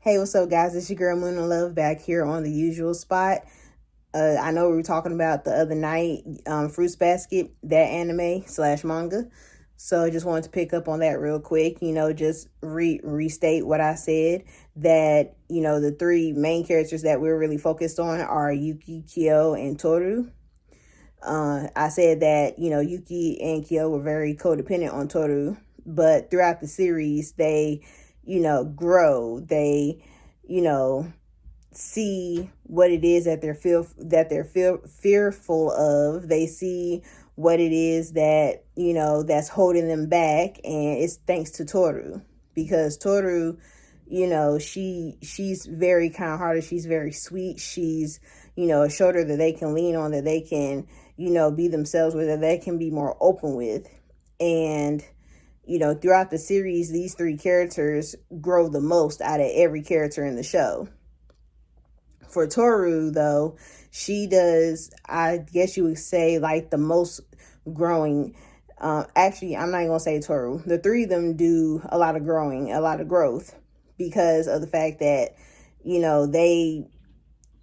Hey, what's up, guys? It's your girl Moon and Love back here on the usual spot. I know we were talking about the other night, Fruits Basket, that anime slash manga. So I just wanted to pick up on that real quick. Just restate what I said. That the three main characters that we're really focused on are Yuki, Kyo, and Toru. I said that Yuki and Kyo were very codependent on Toru, but throughout the series they grow. They you know see what it is that they're fearful of. They see what it is that that's holding them back, and it's thanks to Toru, because Toru, she's very kind-hearted. She's very sweet. She's a shoulder that they can lean on, that they can be themselves with, that they can be more open with. And throughout the series, these three characters grow the most out of every character in the show. For Toru, though, she does, I guess you would say, like, the most growing. Actually, I'm not even gonna say Toru. The three of them do a lot of growing, a lot of growth, because of the fact that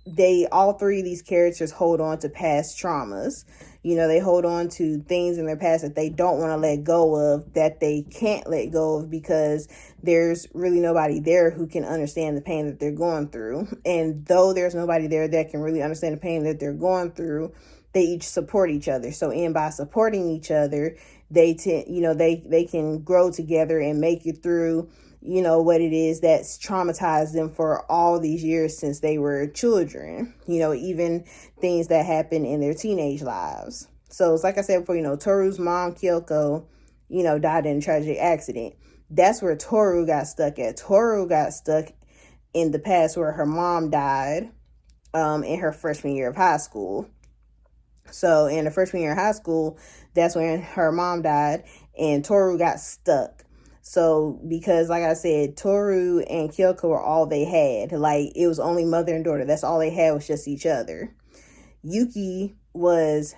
they all three of these characters hold on to past traumas. They hold on to things in their past that they don't want to let go of, that they can't let go of, because there's really nobody there who can understand the pain that they're going through. And though there's nobody there that can really understand the pain that they're going through, they each support each other. So, and by supporting each other, they can grow together and make it through what it is that's traumatized them for all these years since they were children, even things that happen in their teenage lives. So it's like I said before, Toru's mom, Kyoko, died in a tragic accident. That's where Toru got stuck at. Toru got stuck in the past, where her mom died in her freshman year of high school. So in the freshman year of high school, that's when her mom died, and Toru got stuck. So, because like I said, Toru and Kyoko were all they had. Like, it was only mother and daughter. That's all they had, was just each other. Yuki was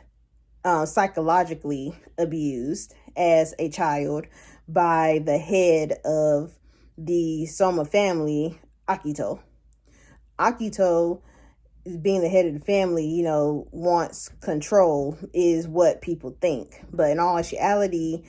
psychologically abused as a child by the head of the Soma family, Akito. Akito, being the head of the family, wants control, is what people think. But in all actuality,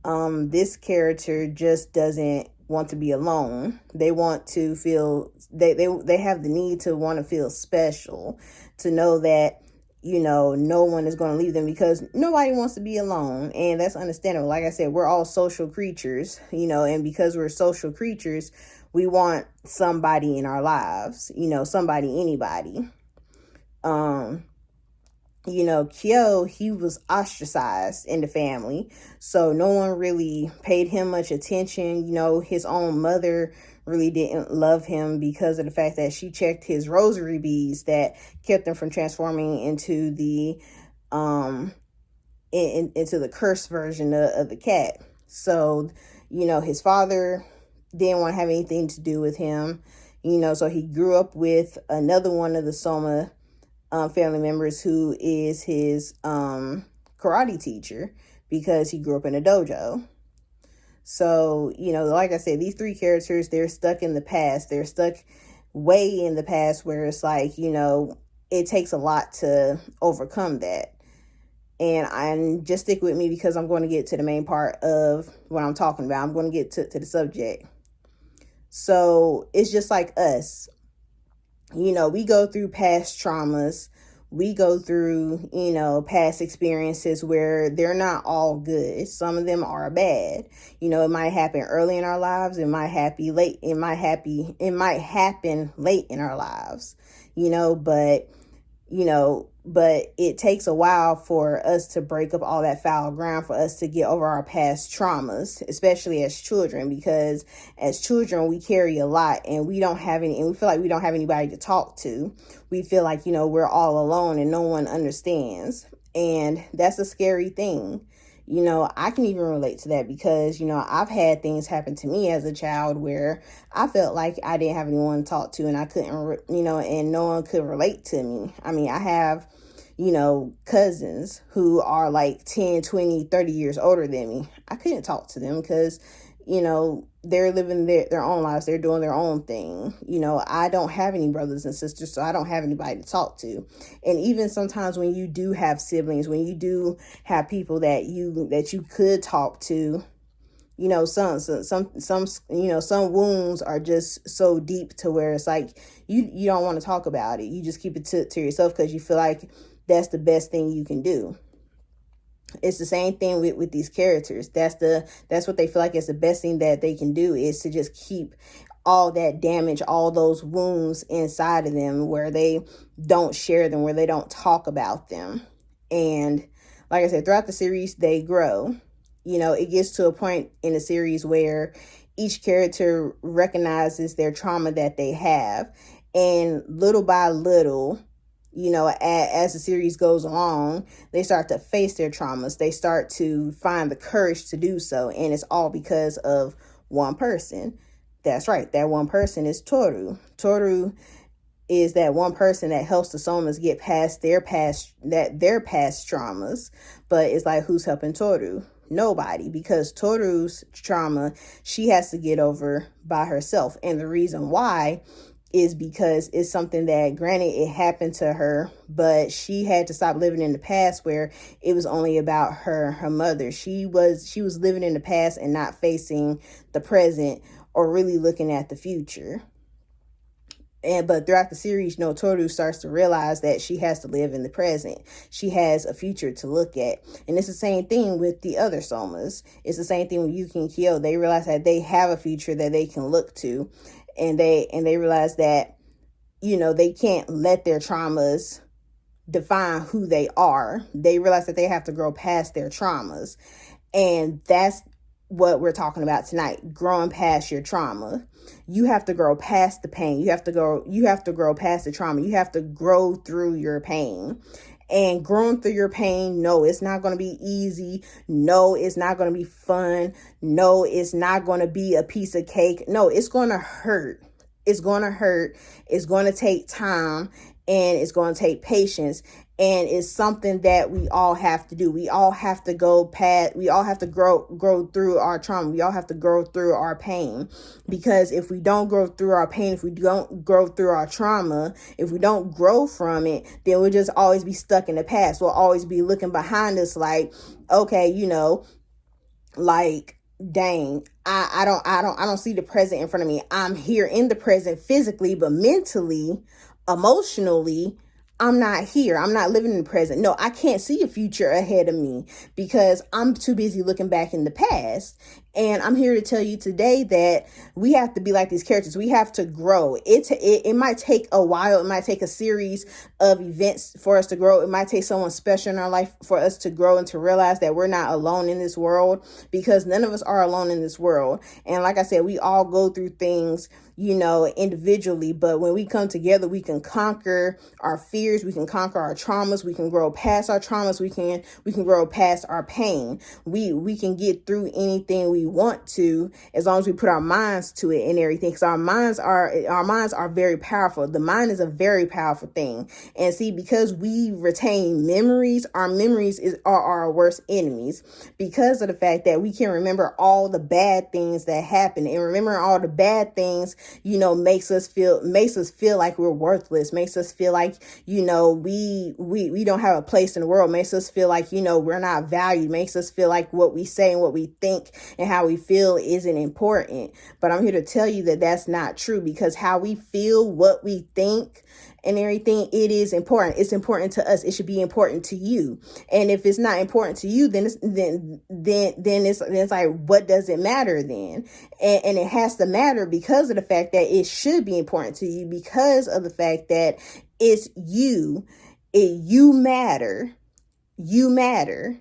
this character just doesn't want to be alone. They want to feel, they have the need to want to feel special, to know that no one is going to leave them, because nobody wants to be alone. And that's understandable. Like I said, we're all social creatures, and because we're social creatures, we want somebody in our lives, somebody, anybody. Kyo, he was ostracized in the family, so no one really paid him much attention. His own mother really didn't love him because of the fact that she checked his rosary beads that kept him from transforming into the into the cursed version of the cat. So his father didn't want to have anything to do with him. So he grew up with another one of the Soma family members, who is his karate teacher, because he grew up in a dojo. So, like I said, these three characters, they're stuck in the past. They're stuck way in the past, where it's like, it takes a lot to overcome that. And just stick with me, because I'm going to get to the main part of what I'm talking about. I'm going to get to the subject. So it's just like us. We go through past traumas. We go through, past experiences where they're not all good. Some of them are bad. It might happen early in our lives. It might happen late. It might happen late in our lives. But it takes a while for us to break up all that foul ground, for us to get over our past traumas, especially as children, because as children, we carry a lot, and we feel like we don't have anybody to talk to. We feel like, we're all alone and no one understands. And that's a scary thing. I can even relate to that, because, I've had things happen to me as a child where I felt like I didn't have anyone to talk to, and I couldn't, and no one could relate to me. I mean, I have, cousins who are like 10, 20, 30 years older than me. I couldn't talk to them because, they're living their own lives. They're doing their own thing. I don't have any brothers and sisters, so I don't have anybody to talk to. And even sometimes when you do have siblings, when you do have people that you could talk to, some wounds are just so deep to where it's like you don't want to talk about it. You just keep it to yourself because you feel like that's the best thing you can do. It's the same thing with these characters. That's what they feel like is the best thing that they can do, is to just keep all that damage, all those wounds inside of them, where they don't share them, where they don't talk about them. And like I said, throughout the series, they grow. It gets to a point in the series where each character recognizes their trauma that they have. And little by little, as the series goes along, they start to face their traumas. They start to find the courage to do so. And it's all because of one person. That's right. That one person is Toru. Toru is that one person that helps the Somas get past their past traumas. But it's like, who's helping Toru? Nobody, because Toru's trauma, she has to get over by herself. And the reason why is because it's something that, granted, it happened to her, but she had to stop living in the past where it was only about her mother. She was living in the past and not facing the present or really looking at the future. But throughout the series, Toru starts to realize that she has to live in the present. She has a future to look at. And it's the same thing with the other Somas. It's the same thing with Yuki and Kyo. They realize that they have a future that they can look to. And they realize that, they can't let their traumas define who they are. They realize that they have to grow past their traumas. And that's what we're talking about tonight, growing past your trauma. You have to grow past the pain. You have to grow past the trauma. You have to grow through your pain. And growing through your pain, no, it's not going to be easy. No, it's not going to be fun. No, it's not going to be a piece of cake. No, it's going to hurt. It's going to hurt. It's going to take time, and it's going to take patience. And it's something that we all have to do. We all have to we all have to grow through our trauma. We all have to grow through our pain. Because if we don't grow through our pain, if we don't grow through our trauma, if we don't grow from it, then we'll just always be stuck in the past. We'll always be looking behind us like, okay, like, dang, I don't see the present in front of me. I'm here in the present physically, but mentally, emotionally, I'm not here. I'm not living in the present. No, I can't see a future ahead of me because I'm too busy looking back in the past. And I'm here to tell you today that we have to be like these characters. We have to grow. It might take a while. It might take a series of events for us to grow. It might take someone special in our life for us to grow and to realize that we're not alone in this world, because none of us are alone in this world. And like I said, we all go through things, individually, but when we come together, we can conquer our fears. We can conquer our traumas. We can grow past our traumas. We can grow past our pain. We can get through anything we want to, as long as we put our minds to it and everything. Because our minds are very powerful. The mind is a very powerful thing. And see, because we retain memories, our memories are our worst enemies, because of the fact that we can remember all the bad things that happen, and remembering all the bad things, makes us feel like we're worthless, makes us feel like, we don't have a place in the world, makes us feel like, we're not valued, makes us feel like what we say and what we think and how we feel isn't important. But I'm here to tell you that that's not true, because how we feel, what we think, and everything, it is important. It's important to us. It should be important to you. And if it's not important to you, then it's like, what does it matter then? And it has to matter because of the fact that it should be important to you, because of the fact that it's you. You matter. You matter.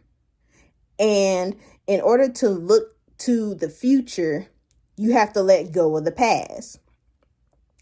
And in order to look to the future, you have to let go of the past.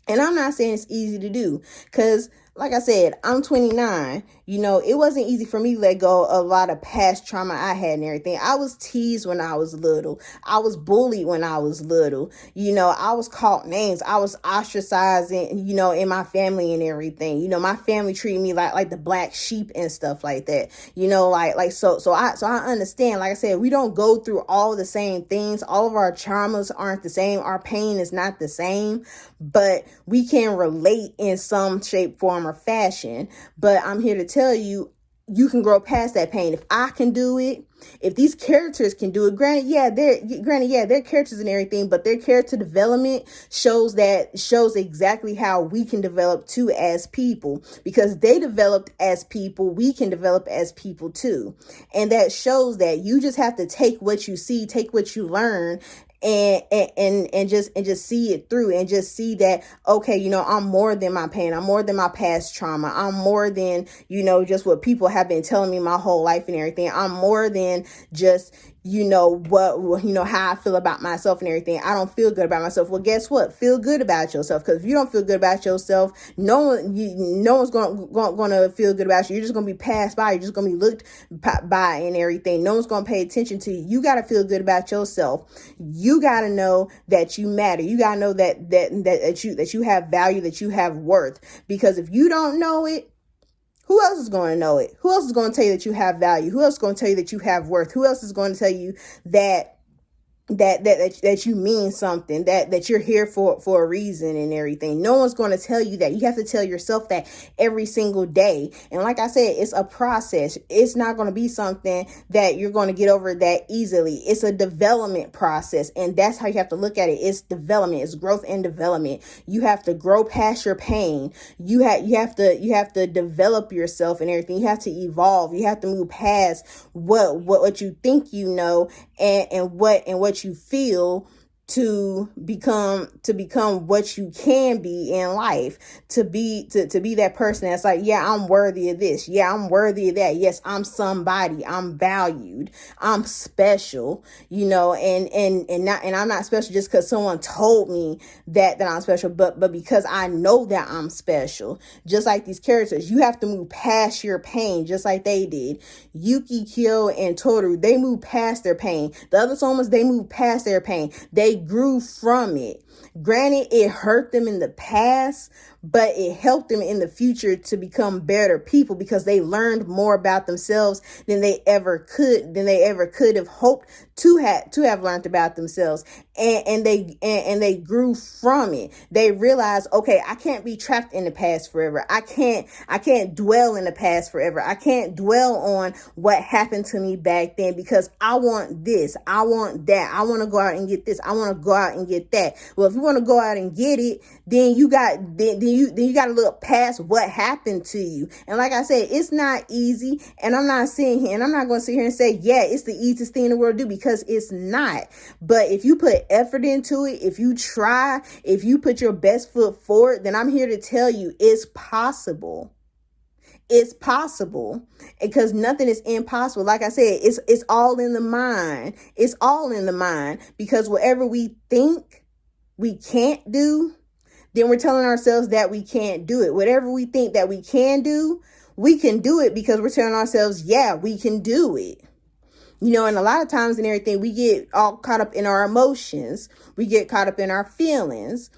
And I'm not saying it's easy to do, because like I said, I'm 29. You know, it wasn't easy for me to let go of a lot of past trauma I had and everything. I was teased when I was little. I was bullied when I was little. You know, I was called names. I was ostracized in, you know, in my family and everything. You know, my family treated me like the black sheep and stuff like that. You know, so I understand. Like I said, we don't go through all the same things. All of our traumas aren't the same. Our pain is not the same, but we can relate in some shape, form, or fashion. But I'm here to tell you, you can grow past that pain. If I can do it, if these characters can do it, they're characters and everything, but their character development shows exactly how we can develop too as people, because they developed as people, we can develop as people too. And that shows that you just have to take what you see, take what you learn, and just see it through, and just see that, okay, you know, I'm more than my pain. I'm more than my past trauma. I'm more than, you know, just what people have been telling me my whole life and everything. I'm more than just, you know, how I feel about myself and everything. I don't feel good about myself. Well, guess what? Feel good about yourself, because if you don't feel good about yourself, no one's going to feel good about you. You're just going to be passed by. You're just going to be looked by and everything. No one's going to pay attention to you. You got to feel good about yourself. You got to know that you matter. You got to know that you have value, that you have worth, because if you don't know it, who else is going to know it? Who else is going to tell you that you have value? Who else is going to tell you that you have worth? Who else is going to tell you that you mean something, that you're here for a reason and everything? No one's going to tell you that. You have to tell yourself that every single day. And like I said, it's a process. It's not going to be something that you're going to get over that easily. It's a development process, and that's how you have to look at it. It's development. It's growth and development. You have to grow past your pain. You have to develop yourself and everything. You have to evolve. You have to move past what you think you know, and what you feel, to become what you can be in life, to be that person that's like, yeah, I'm worthy of this. Yeah, I'm worthy of that. Yes, I'm somebody. I'm valued. I'm special, you know, and I'm not special just because someone told me that I'm special, but because I know that I'm special. Just like these characters, you have to move past your pain, just like they did. Yuki, Kyo, and Toru, they moved past their pain. The other Somas, they moved past their pain. They grew from it. Granted, it hurt them in the past, but it helped them in the future to become better people, because they learned more about themselves than they ever could have hoped to have learned about themselves. And they grew from it. They realized, okay, I can't be trapped in the past forever. I can't dwell in the past forever. I can't dwell on what happened to me back then, because I want this, I want that, I want to go out and get this, I want to go out and get that. Well, if you want to go out and get it, then you got to look past what happened to you. And like I said, it's not easy. And I'm not going to sit here and say, yeah, it's the easiest thing in the world to do, because it's not. But if you put effort into it, if you try, if you put your best foot forward, then I'm here to tell you it's possible. It's possible, because nothing is impossible. Like I said, it's all in the mind. It's all in the mind, because whatever we think we can't do, then we're telling ourselves that we can't do it. Whatever we think that we can do, we can do it, because we're telling ourselves, yeah, we can do it. You know, and a lot of times and everything, we get all caught up in our emotions. We get caught up in our feelings.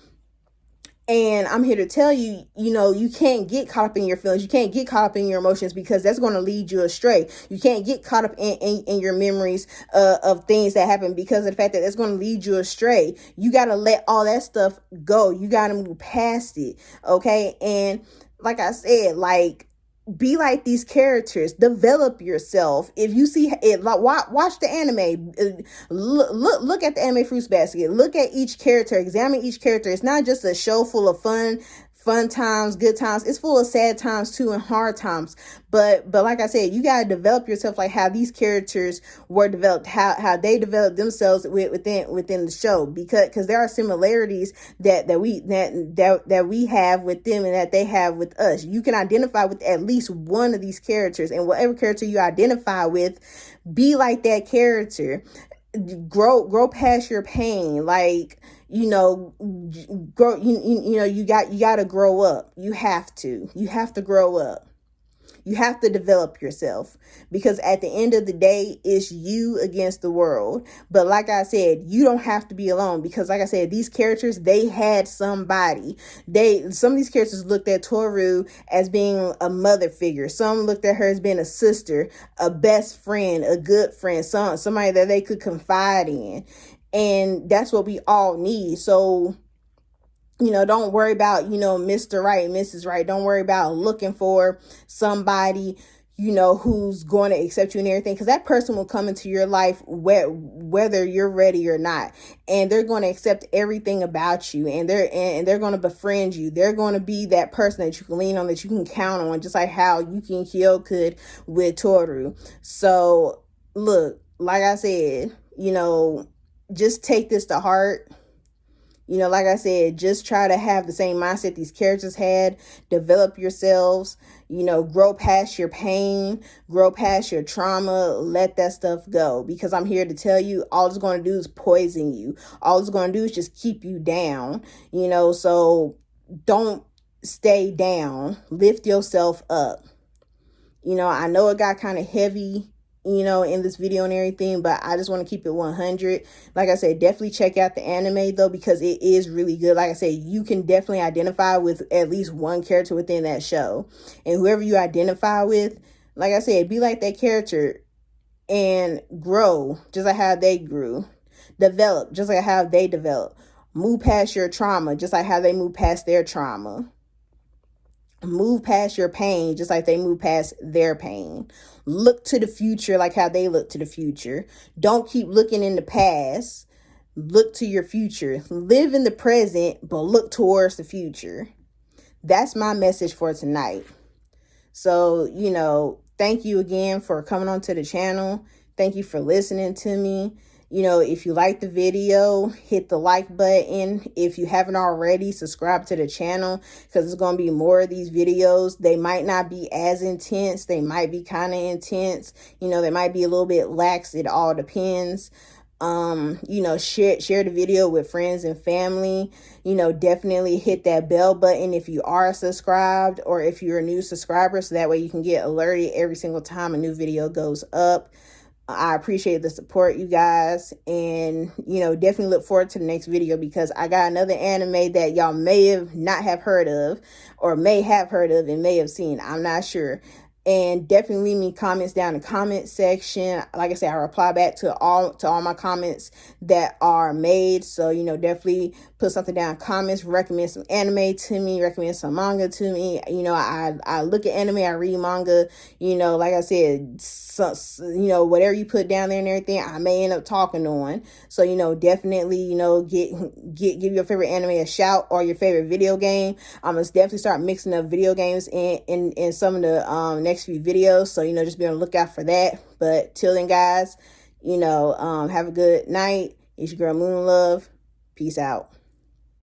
And I'm here to tell you, you know, you can't get caught up in your feelings. You can't get caught up in your emotions, because that's going to lead you astray. You can't get caught up in your memories of things that happen, because of the fact that it's going to lead you astray. You got to let all that stuff go. You got to move past it. Okay. And like I said, be like these characters. Develop yourself. If you see it, watch the anime. Look at the anime Fruits Basket. Look at each character. Examine each character. It's not just a show full of fun times, good times. It's full of sad times too, and hard times. But like I said, you gotta develop yourself like how these characters were developed, how they developed themselves within the show, because there are similarities that we have with them and that they have with us. You can identify with at least one of these characters, and whatever character you identify with, be like that character. grow past your pain. Like, you know, grow, you know, you got to grow up. You have to grow up. You have to develop yourself, because at the end of the day, it's you against the world. But like I said, you don't have to be alone, because like I said, these characters, they had somebody. Some of these characters looked at Toru as being a mother figure. Some looked at her as being a sister, a best friend, a good friend, somebody that they could confide in. And that's what we all need. So, you know, don't worry about, you know, Mr. Right, Mrs. Right. Don't worry about looking for somebody, you know, who's going to accept you and everything, because that person will come into your life whether you're ready or not, and they're going to accept everything about you, and they're going to befriend you. They're going to be that person that you can lean on, that you can count on, just like how Yuki and Kyo could with Toru. So look, like I said, you know, just take this to heart. You know, like I said, just try to have the same mindset these characters had. Develop yourselves, you know, grow past your pain, grow past your trauma, let that stuff go. Because I'm here to tell you, all it's going to do is poison you. All it's going to do is just keep you down, you know, so don't stay down. Lift yourself up. You know, I know it got kind of heavy, you know, in this video and everything, but I just want to keep it 100. Like I said, definitely check out the anime though, because it is really good. Like I said, you can definitely identify with at least one character within that show, and whoever you identify with, like I said, be like that character and grow just like how they grew. Develop just like how they develop. Move past your trauma just like how they move past their trauma. Move past your pain just like they move past their pain. Look to the future like how they look to the future. Don't keep looking in the past. Look to your future. Live in the present, but look towards the future. That's my message for tonight. So, you know, thank you again for coming onto the channel. Thank you for listening to me. You know, if you like the video, hit the like button. If you haven't already, subscribe to the channel, because there's going to be more of these videos. They might not be as intense. They might be kind of intense. You know, they might be a little bit lax. It all depends. You know, share the video with friends and family. You know, definitely hit that bell button if you are subscribed, or if you're a new subscriber, so that way you can get alerted every single time a new video goes up. I appreciate the support, you guys, and, you know, definitely look forward to the next video, because I got another anime that y'all may have not have heard of, or may have heard of and may have seen. I'm not sure. And definitely leave me comments down in the comment section. Like I said, I reply back to all my comments that are made. So, you know, definitely put something down in comments. Recommend some anime to me. Recommend some manga to me. You know, I look at anime. I read manga. You know, like I said, you know, whatever you put down there and everything, I may end up talking on. So, you know, definitely, you know, give your favorite anime a shout, or your favorite video game. I'm gonna definitely start mixing up video games in some of the next few videos, so, you know, just be on the lookout for that. But till then, guys, you know, have a good night. It's your girl Moon Love. Peace out.